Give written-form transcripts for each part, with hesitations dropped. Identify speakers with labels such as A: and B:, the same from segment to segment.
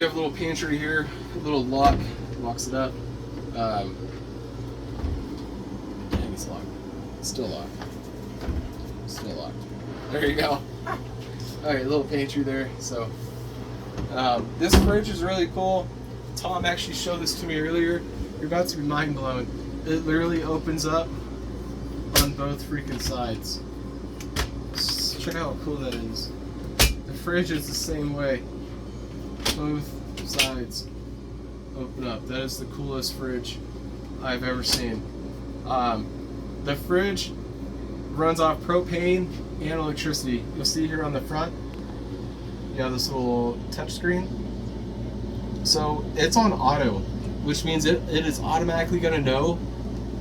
A: We have a little pantry here, a little lock, locks it up. Dang, it's locked. Still locked. Still locked. There you go. Alright, little pantry there. So, this fridge is really cool. Tom actually showed this to me earlier. You're about to be mind blown. It literally opens up on both freaking sides. Check out how cool that is. The fridge is the same way. Both sides open up. That is the coolest fridge I've ever seen. The fridge runs off propane and electricity. You'll see here on the front, you have this little touch screen. So it's on auto, which means it is automatically going to know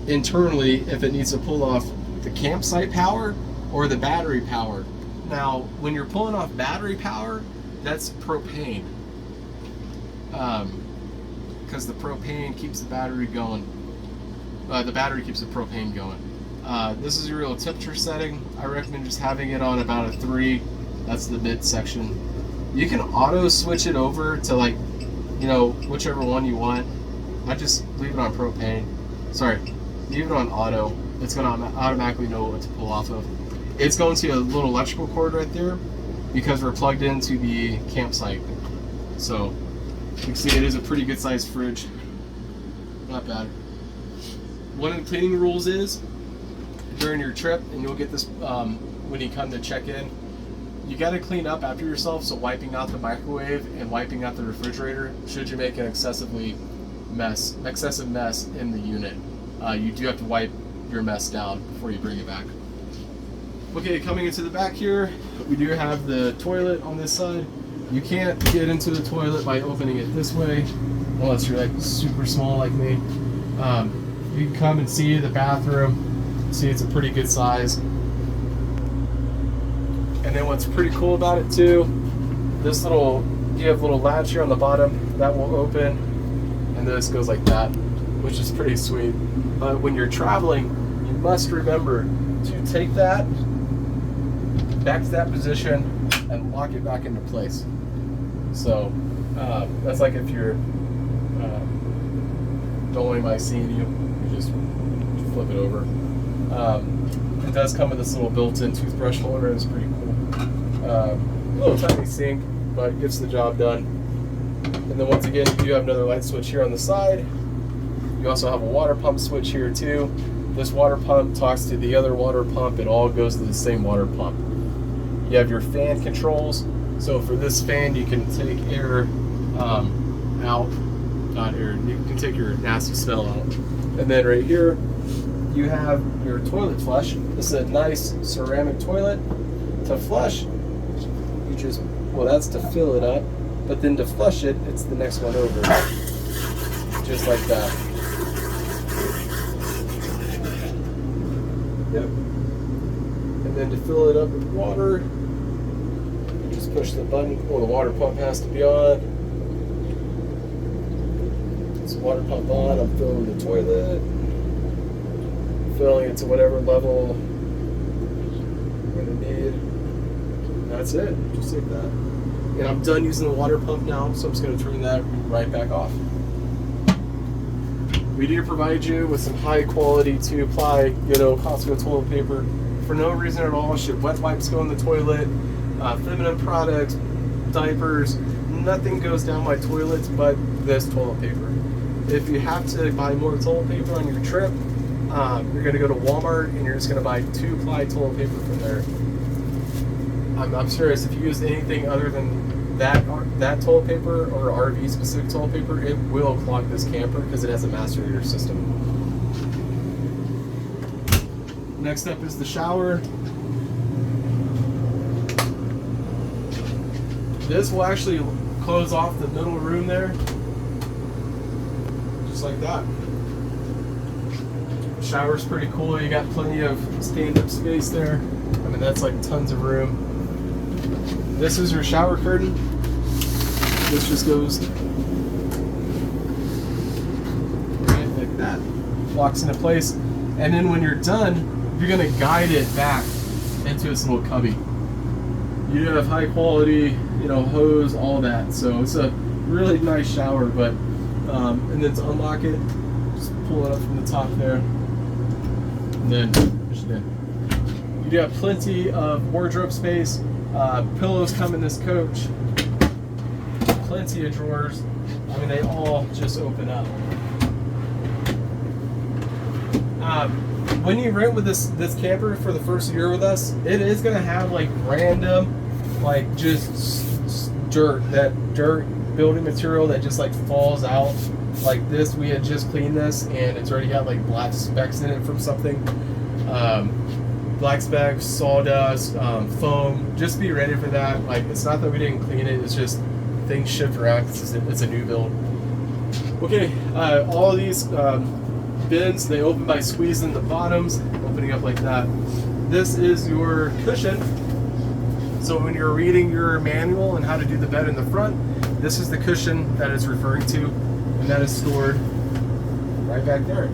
A: internally if it needs to pull off the campsite power or the battery power. Now, when you're pulling off battery power, that's propane. Because the propane keeps the battery going. The battery keeps the propane going. This is your real temperature setting. I recommend just having it on about a 3. That's the mid section. You can auto switch it over to, like, you know, whichever one you want. I just leave it on propane. Sorry, leave it on auto. It's going to automatically know what to pull off of. It's going to a little electrical cord right there because we're plugged into the campsite. So you can see it is a pretty good sized fridge. Not bad. One of the cleaning rules is during your trip, and you'll get this when you come to check in, you got to clean up after yourself. So wiping out the microwave and wiping out the refrigerator should you make an excessive mess in the unit. You do have to wipe your mess down before you bring it back. Okay, coming into the back here, we do have the toilet on this side. You can't get into the toilet by opening it this way, unless you're like super small like me. You can come and see the bathroom. See, it's a pretty good size. And then what's pretty cool about it too, this little, you have a little latch here on the bottom that will open, and this goes like that, which is pretty sweet. But when you're traveling, you must remember to take that back to that position and lock it back into place. So that's like if you're don't want anybody seeing you, you just flip it over. It does come with this little built-in toothbrush holder. It's pretty cool. A little tiny sink, but gets the job done. And then once again, you do have another light switch here on the side. You also have a water pump switch here too. This water pump talks to the other water pump. It all goes to the same water pump. You have your fan controls. So for this fan, you can take air out, not air, you can take your nasty smell out. And then right here, you have your toilet flush. This is a nice ceramic toilet. To flush, you just, well, that's to fill it up, but then to flush it, it's the next one over. Just like that. Yep. And then to fill it up with water, you just push the button. Well, the water pump has to be on. It's water pump on. I'm filling the toilet. Filling it to whatever level we're going to need. That's it. Just like that. And I'm done using the water pump now, so I'm just going to turn that right back off. We do provide you with some high quality to apply, you know, Costco toilet paper for no reason at all. Should wet wipes go in the toilet, feminine products, diapers, nothing goes down my toilets but this toilet paper. If you have to buy more toilet paper on your trip, you're going to go to Walmart and you're just going to buy 2-ply toilet paper from there. I'm serious, if you use anything other than that toilet paper or RV specific toilet paper, it will clog this camper because it has a master heater system. Next up is the shower. This will actually close off the middle room there, just like that. Shower's pretty cool. You got plenty of stand-up space there. I mean, that's like tons of room. This is your shower curtain. This just goes right like that. Locks into place. And then when you're done, you're gonna guide it back into its little cubby. You have high quality, you know, hose, all that. So it's a really nice shower, but and then to unlock it, just pull it up from the top there, and then push it in. You do have plenty of wardrobe space. Pillows come in this coach. Plenty of drawers. I mean, they all just open up. When you rent with this camper for the first year with us, it is gonna have like random, like just dirt building material that just like falls out. Like this, we had just cleaned this and it's already got like black specks in it from something. Black specks, sawdust, foam. Just be ready for that. Like, it's not that we didn't clean it, it's just things shift around because it's a new build. Okay, all of these bins, they open by squeezing the bottoms, opening up like that. This is your cushion. So when you're reading your manual and how to do the bed in the front, this is the cushion that it's referring to, and that is stored right back there.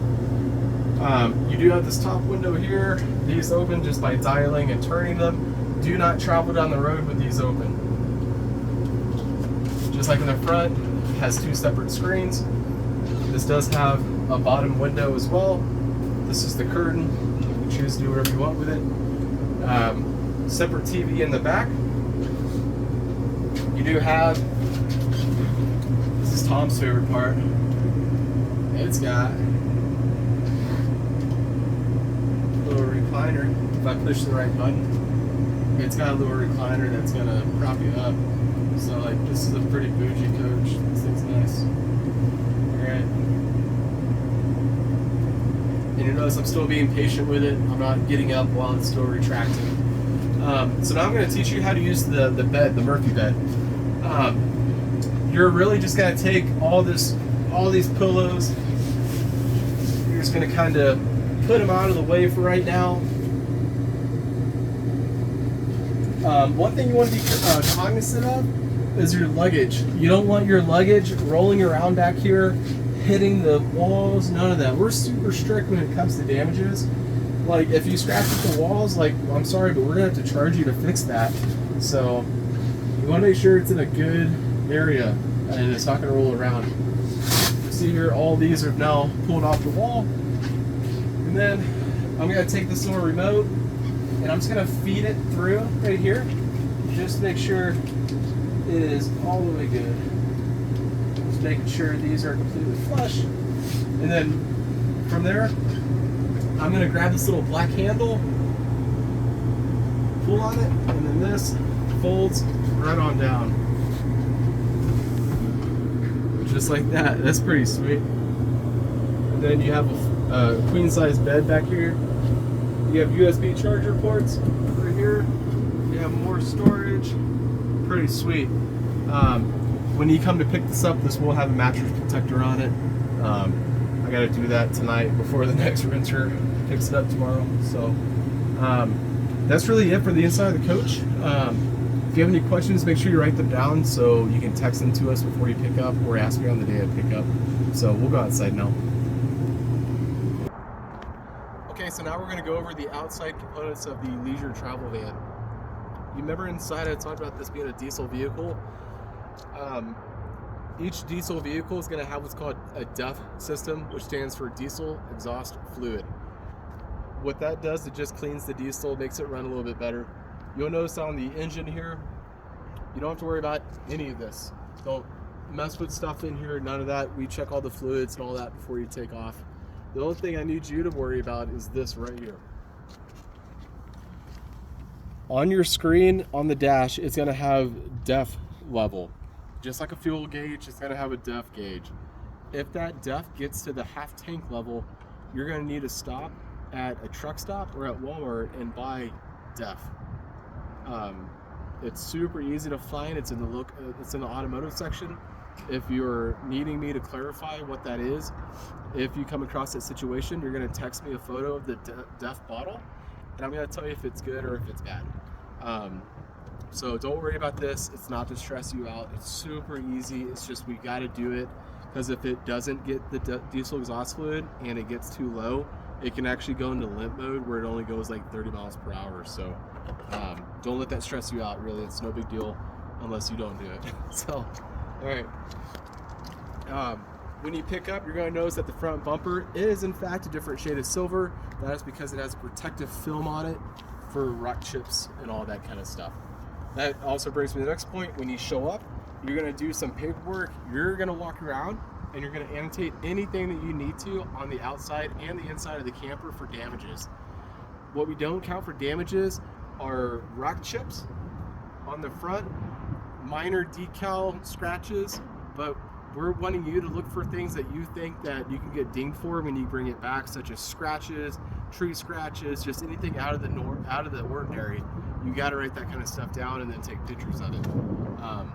A: You do have this top window here. These open just by dialing and turning them. Do not travel down the road with these open. Just like in the front, it has two separate screens. This does have a bottom window as well. This is the curtain. You can choose to do whatever you want with it. Separate TV in the back. You do have, this is Tom's favorite part, it's got a little recliner. If I push the right button, it's got a little recliner that's gonna prop you up. So like, this is a pretty bougie coach. This thing's nice. Alright. And you notice I'm still being patient with it. I'm not getting up while it's still retracting. So now I'm going to teach you how to use the bed, the Murphy bed. You're really just going to take all these pillows. You're just going to kind of put them out of the way for right now. One thing you want to be cognizant of is your luggage. You don't want your luggage rolling around back here, hitting the walls, none of that. We're super strict when it comes to damages. Like, if you scratch at the walls, like, I'm sorry, but we're gonna have to charge you to fix that. So you want to make sure it's in a good area and it's not gonna roll around. You see here, all these are now pulled off the wall. And then I'm gonna take this little remote and I'm just gonna feed it through right here, just to make sure it is all the way good. Just making sure these are completely flush. And then from there, I'm going to grab this little black handle, pull on it, and then this folds right on down. Just like that. That's pretty sweet. And then you have a queen size bed back here. You have USB charger ports over here. You have more storage. Pretty sweet. When you come to pick this up, this will have a mattress protector on it. I got to do that tonight before the next renter picks it up tomorrow. So that's really it for the inside of the coach. If you have any questions, make sure you write them down so you can text them to us before you pick up or ask me on the day of pickup. So we'll go outside now. Okay, so now we're going to go over the outside components of the leisure travel van. You remember inside I talked about this being a diesel vehicle? Each diesel vehicle is going to have what's called a DEF system, which stands for diesel exhaust fluid. What that does, it just cleans the diesel, makes it run a little bit better. You'll notice on the engine here, you don't have to worry about any of this. Don't mess with stuff in here, none of that. We check all the fluids and all that before you take off. The only thing I need you to worry about is this right here. On your screen, on the dash, it's going to have DEF level. Just like a fuel gauge, it's going to have a DEF gauge. If that DEF gets to the half tank level, you're going to need to stop at a truck stop or at Walmart and buy DEF. It's super easy to find. It's in the automotive section. If you're needing me to clarify what that is, if you come across that situation, you're going to text me a photo of the DEF bottle, and I'm going to tell you if it's good or if it's bad. So don't worry about this. It's not to stress you out. It's super easy. It's just we got to do it, because if it doesn't get the diesel exhaust fluid and it gets too low, it can actually go into limp mode where it only goes like 30 miles per hour. So don't let that stress you out, really. It's no big deal unless you don't do it. So All right. When you pick up, you're going to notice that the front bumper is in fact a different shade of silver. That is because it has a protective film on it for rock chips and all that kind of stuff. That also brings me to the next point. When you show up, you're going to do some paperwork. You're going to walk around and you're going to annotate anything that you need to on the outside and the inside of the camper for damages. What we don't count for damages are rock chips on the front, minor decal scratches, but we're wanting you to look for things that you think that you can get dinged for when you bring it back, such as scratches, tree scratches, just anything out of the ordinary. You got to write that kind of stuff down and then take pictures of it. All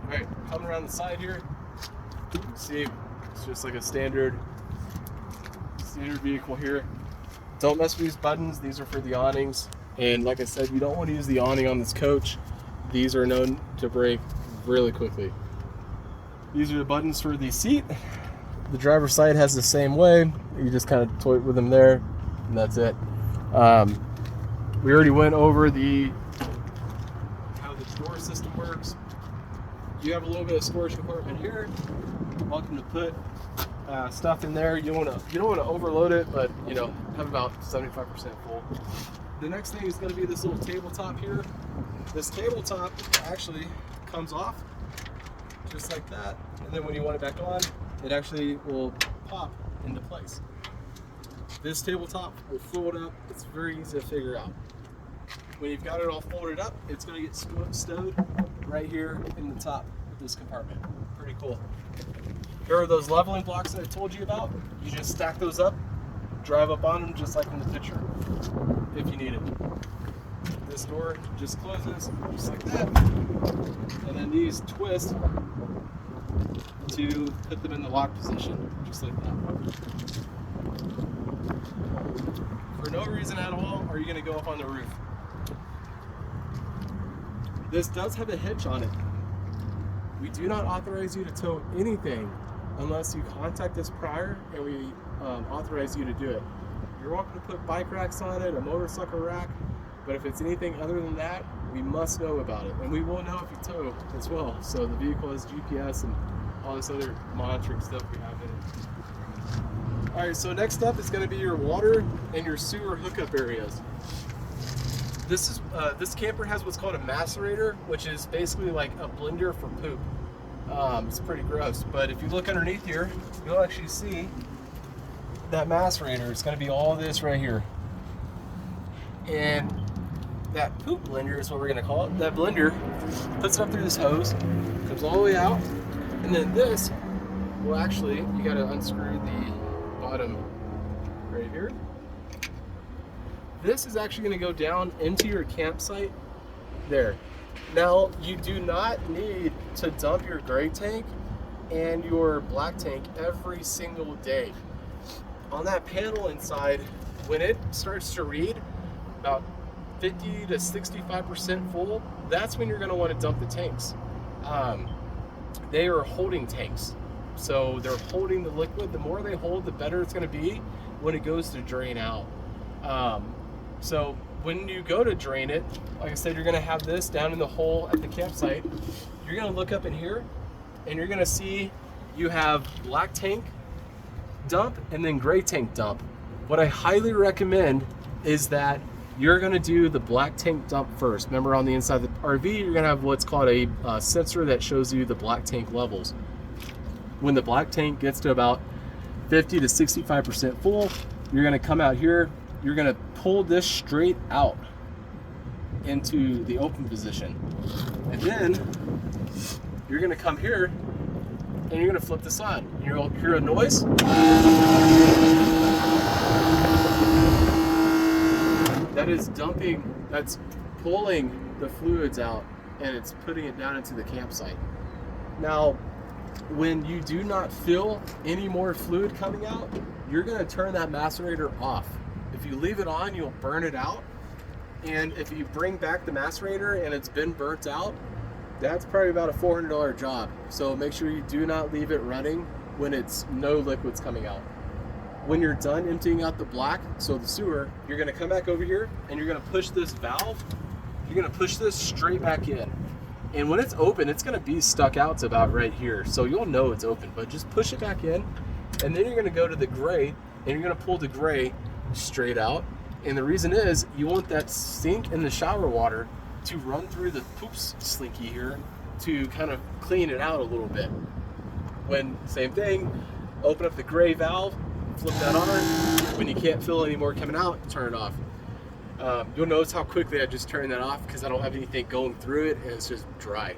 A: right, coming around the side here, you can see it's just like a standard vehicle here. Don't mess with these buttons. These are for the awnings. And like I said, you don't want to use the awning on this coach. These are known to break really quickly. These are the buttons for the seat. The driver's side has the same way. You just kind of toy with them there, and that's it. We already went over how the door system works. You have a little bit of storage compartment here. Welcome to put stuff in there. You don't want to overload it, but have about 75% full. The next thing is going to be this little tabletop here. This tabletop actually comes off just like that, and then when you want it back on, it actually will pop into place. This tabletop will fold up. It's very easy to figure out. When you've got it all folded up, it's going to get stowed right here in the top of this compartment. Pretty cool. Here are those leveling blocks that I told you about. You just stack those up, drive up on them just like in the picture, if you need it. This door just closes just like that, and then these twist to put them in the lock position, just like that. For no reason at all are you going to go up on the roof. This does have a hitch on it. We do not authorize you to tow anything unless you contact us prior and we authorize you to do it. You're welcome to put bike racks on it, a motorcycle rack, but if it's anything other than that, we must know about it, and we will know if you tow as well. So the vehicle has GPS and all this other monitoring stuff we have in it. All right, so next up is going to be your water and your sewer hookup areas. This camper has what's called a macerator, which is basically like a blender for poop. It's pretty gross, but if you look underneath here, you'll actually see that macerator. It's going to be all this right here, and that poop blender is what we're going to call it. That blender puts it up through this hose, comes all the way out, and then this will actually, you got to unscrew the bottom right here. This is actually going to go down into your campsite there. Now, you do not need to dump your gray tank and your black tank every single day. On that panel inside, when it starts to read about 50 to 65% full, that's when you're going to want to dump the tanks. They are holding tanks, so they're holding the liquid. The more they hold, the better it's going to be when it goes to drain out. So when you go to drain it, like I said, you're going to have this down in the hole at the campsite. You're going to look up in here, and you're going to see you have black tank dump and then gray tank dump. What I highly recommend is that you're going to do the black tank dump first. Remember, on the inside of the RV, you're going to have what's called a sensor that shows you the black tank levels. When the black tank gets to about 50 to 65% full, you're going to come out here. You're going to pull this straight out into the open position. And then you're going to come here and you're going to flip this on. You'll hear a noise. That is dumping, that's pulling the fluids out and it's putting it down into the campsite. Now, when you do not feel any more fluid coming out, you're going to turn that macerator off. If you leave it on, you'll burn it out. And if you bring back the macerator and it's been burnt out, that's probably about a $400 job. So make sure you do not leave it running when it's no liquids coming out. When you're done emptying out the black, so the sewer, you're going to come back over here and you're going to push this valve. You're going to push this straight back in. And when it's open, it's gonna be stuck out to about right here. So you'll know it's open, but just push it back in. And then you're gonna go to the gray and you're gonna pull the gray straight out. And the reason is you want that sink and the shower water to run through the poops slinky here to kind of clean it out a little bit. When, same thing, open up the gray valve, flip that on. When you can't feel any more coming out, turn it off. You'll notice how quickly I just turned that off because I don't have anything going through it and it's just dry.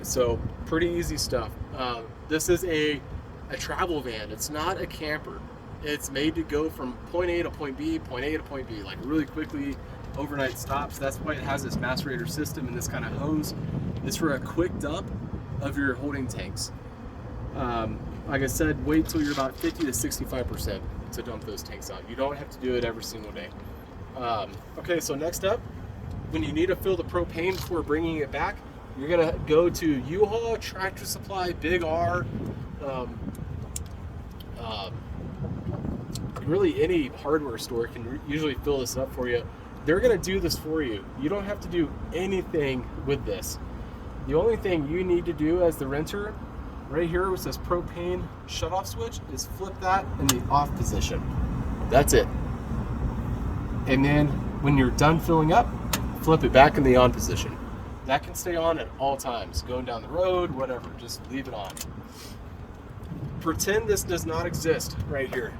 A: So pretty easy stuff. This is a travel van. It's not a camper. It's made to go from point A to point B, point A to point B, like really quickly, overnight stops. That's why it has this macerator system and this kind of hose. It's for a quick dump of your holding tanks. Like I said, wait till you're about 50 to 65% to dump those tanks out. You don't have to do it every single day. Okay, so next up, when you need to fill the propane before bringing it back, you're gonna go to U-Haul, Tractor Supply, Big R, really any hardware store can usually fill this up for you. They're gonna do this for you. You don't have to do anything with this. The only thing you need to do as the renter, right here where it says propane shutoff switch, is flip that in the off position. That's it. And then when you're done filling up, flip it back in the on position. That can stay on at all times, going down the road, whatever, just leave it on. Pretend this does not exist right here.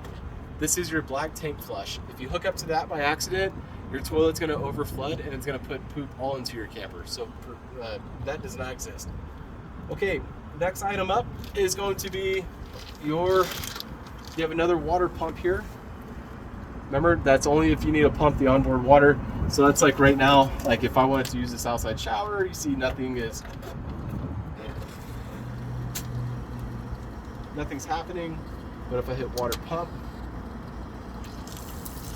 A: This is your black tank flush. If you hook up to that by accident, your toilet's gonna overflood and it's gonna put poop all into your camper. So that does not exist. Okay, next item up is going to be you have another water pump here. Remember, that's only if you need to pump the onboard water. So that's like right now, like if I wanted to use this outside shower, you see nothing's happening. But if I hit water pump,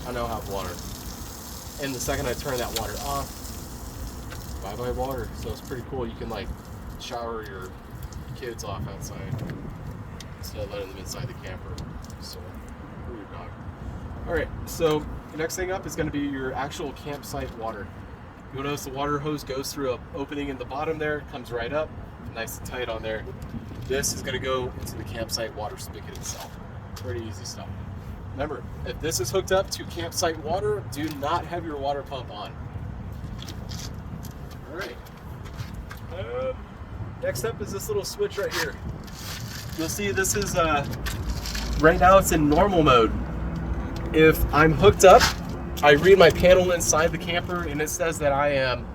A: I now have water. And the second I turn that water off, bye-bye water. So it's pretty cool. You can like shower your kids off outside instead of letting them inside the camper. So, or your dog. All right, so the next thing up is going to be your actual campsite water. You'll notice the water hose goes through an opening in the bottom there, comes right up, nice and tight on there. This is going to go into the campsite water spigot itself. Pretty easy stuff. Remember, if this is hooked up to campsite water, do not have your water pump on. All right. Next up is this little switch right here. You'll see this is, right now it's in normal mode. If I'm hooked up, I read my panel inside the camper and it says that I am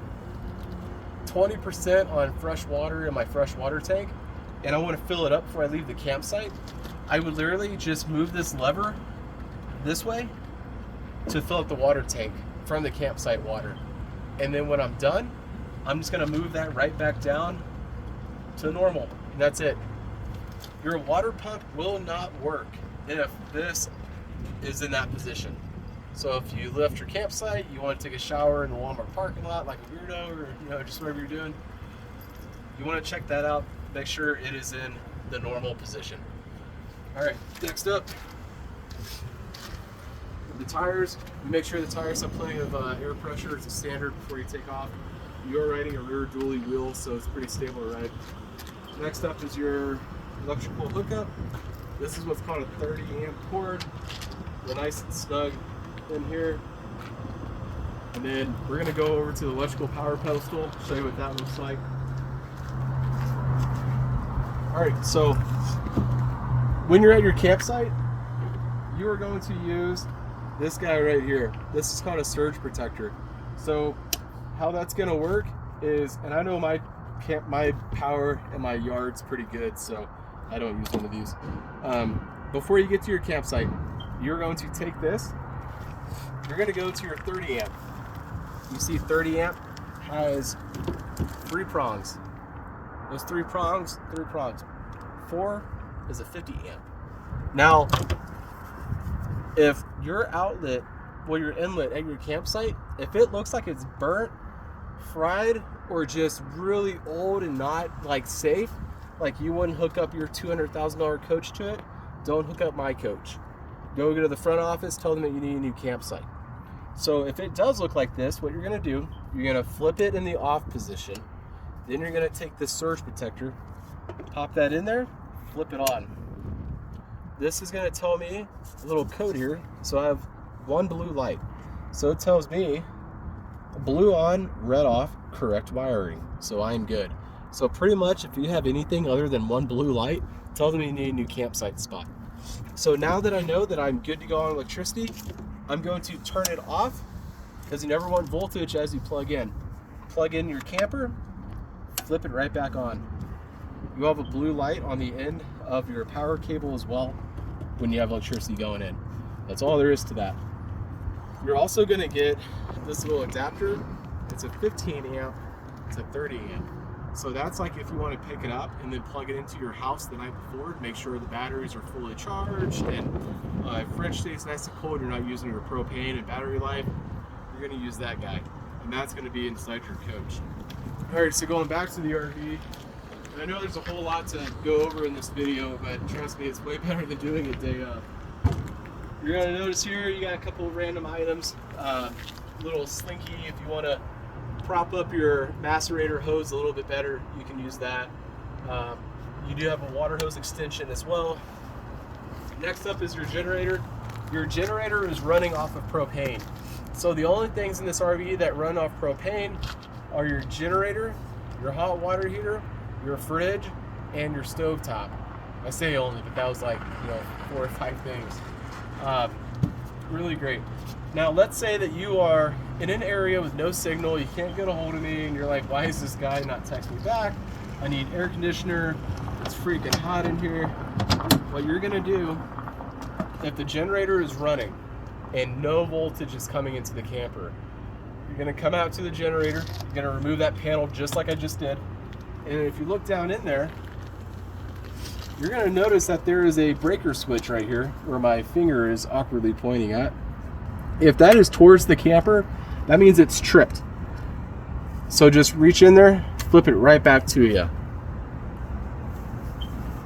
A: 20% on fresh water in my fresh water tank and I want to fill it up before I leave the campsite. I would literally just move this lever this way to fill up the water tank from the campsite water. And then when I'm done, I'm just gonna move that right back down to normal. And that's it. Your water pump will not work if this is in that position. So if you left your campsite, you want to take a shower in the Walmart parking lot like a weirdo, or just whatever you're doing, you want to check that out. Make sure it is in the normal position. All right, next up, the tires. You make sure the tires have plenty of air pressure. It's a standard before you take off. You're riding a rear dually wheel, so it's pretty stable to ride. Next up is your electrical hookup. This is what's called a 30 amp cord. They're nice and snug in here. And then we're gonna go over to the electrical power pedestal, show you what that looks like. All right, so when you're at your campsite, you are going to use this guy right here. This is called a surge protector. So how that's gonna work is, and I know my power in my yard's pretty good, so I don't use one of these. Before you get to your campsite, you're going to take this, you're gonna go to your 30 amp. You see 30 amp has 3 prongs. Those 3 prongs. 4 is a 50 amp. Now, if your outlet, well, your inlet at your campsite, if it looks like it's burnt, fried, or just really old and not like safe, like you wouldn't hook up your $200,000 coach to it, don't hook up my coach. Go to the front office, tell them that you need a new campsite. So if it does look like this, what you're gonna do You're gonna flip it in the off position. Then you're gonna take this surge protector, pop that in there, flip it on. This is gonna tell me a little code here. So I have one blue light. So it tells me blue on, red off, correct wiring. So I'm good. So pretty much if you have anything other than one blue light, tell them you need a new campsite spot. So now that I know that I'm good to go on electricity, I'm going to turn it off because you never want voltage as you plug in. Plug in your camper, flip it right back on. You have a blue light on the end of your power cable as well when you have electricity going in. That's all there is to that. You're also going to get this little adapter. It's a 15 amp to 30 amp. So that's like if you want to pick it up and then plug it into your house the night before to make sure the batteries are fully charged and fridge stays nice and cold, you're not using your propane and battery life, you're going to use that guy. And that's going to be inside your coach. Alright, so going back to the RV, I know there's a whole lot to go over in this video, but trust me, it's way better than doing it day of. You're going to notice here you got a couple of random items. Little slinky if you want to prop up your macerator hose a little bit better, you can use that. You do have a water hose extension as well. Next up is your generator. Your generator is running off of propane. So the only things in this RV that run off propane are your generator, your hot water heater, your fridge, and your stovetop. I say only, but that was like 4 or 5 things. Really great. Now let's say that you are in an area with no signal, you can't get a hold of me, and you're like, why is this guy not texting me back? I need air conditioner, it's freaking hot in here. What you're gonna do, if the generator is running and no voltage is coming into the camper, you're gonna come out to the generator, you're gonna remove that panel just like I just did, and if you look down in there, you're gonna notice that there is a breaker switch right here where my finger is awkwardly pointing at. If that is towards the camper, that means it's tripped. So just reach in there, flip it right back to you.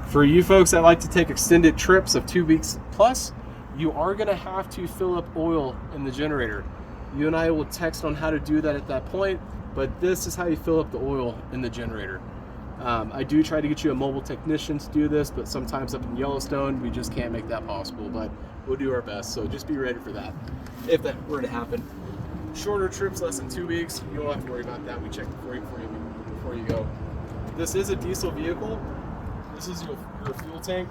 A: For you folks that like to take extended trips of 2 weeks plus, you are gonna have to fill up oil in the generator. You and I will text on how to do that at that point, but this is how you fill up the oil in the generator. I do try to get you a mobile technician to do this, but sometimes up in Yellowstone, we just can't make that possible, but we'll do our best. So just be ready for that, if that were to happen. Shorter trips, less than 2 weeks, you don't have to worry about that. We check before you go. This is a diesel vehicle. This is your fuel tank.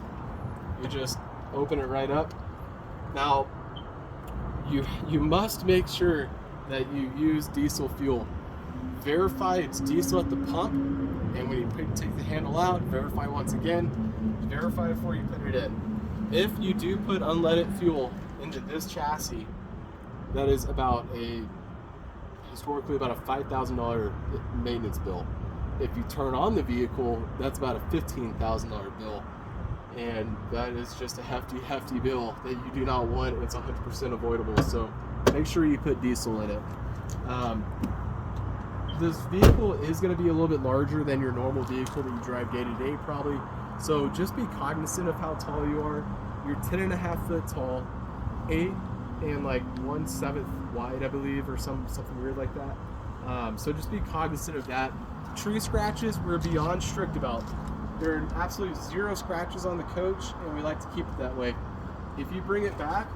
A: You just open it right up. Now, you must make sure that you use diesel fuel. Verify it's diesel at the pump, and when you take the handle out, verify once again. Verify before you put it in. If you do put unleaded fuel into this chassis, that is historically about a $5,000 maintenance bill. If you turn on the vehicle, that's about a $15,000 bill. And that is just a hefty bill that you do not want. It's 100% avoidable. So make sure you put diesel in it. This vehicle is going to be a little bit larger than your normal vehicle that you drive day to day probably. So just be cognizant of how tall you are. You're 10.5 foot tall, 8 and like 1/7 wide, I believe, or something weird like that. So just be cognizant of that. Tree scratches, we're beyond strict about. There are absolutely 0 scratches on the coach, and we like to keep it that way. If you bring it back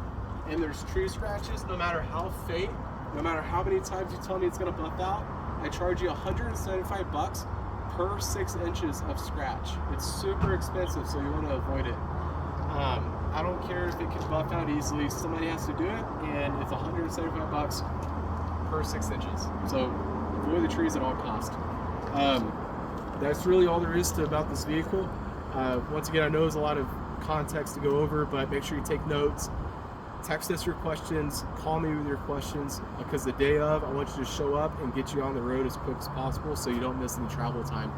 A: and there's tree scratches, no matter how faint, no matter how many times you tell me it's going to buff out, I charge you $175 per 6 inches of scratch. It's super expensive, so you want to avoid it. I don't care if it can buff out easily. Somebody has to do it, and it's $175 per 6 inches. So avoid the trees at all costs. That's really all there is about this vehicle. Once again, I know there's a lot of context to go over, but make sure you take notes. Text us your questions, call me with your questions, because the day of, I want you to show up and get you on the road as quick as possible so you don't miss any travel time.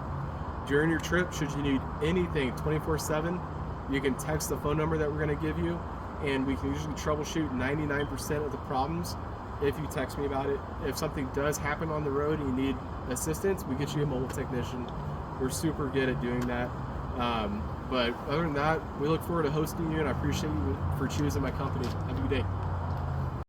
A: During your trip, should you need anything 24/7, you can text the phone number that we're going to give you, and we can usually troubleshoot 99% of the problems if you text me about it. If something does happen on the road and you need assistance, we get you a mobile technician. We're super good at doing that. But other than that, we look forward to hosting you, and I appreciate you for choosing my company. Have a good day.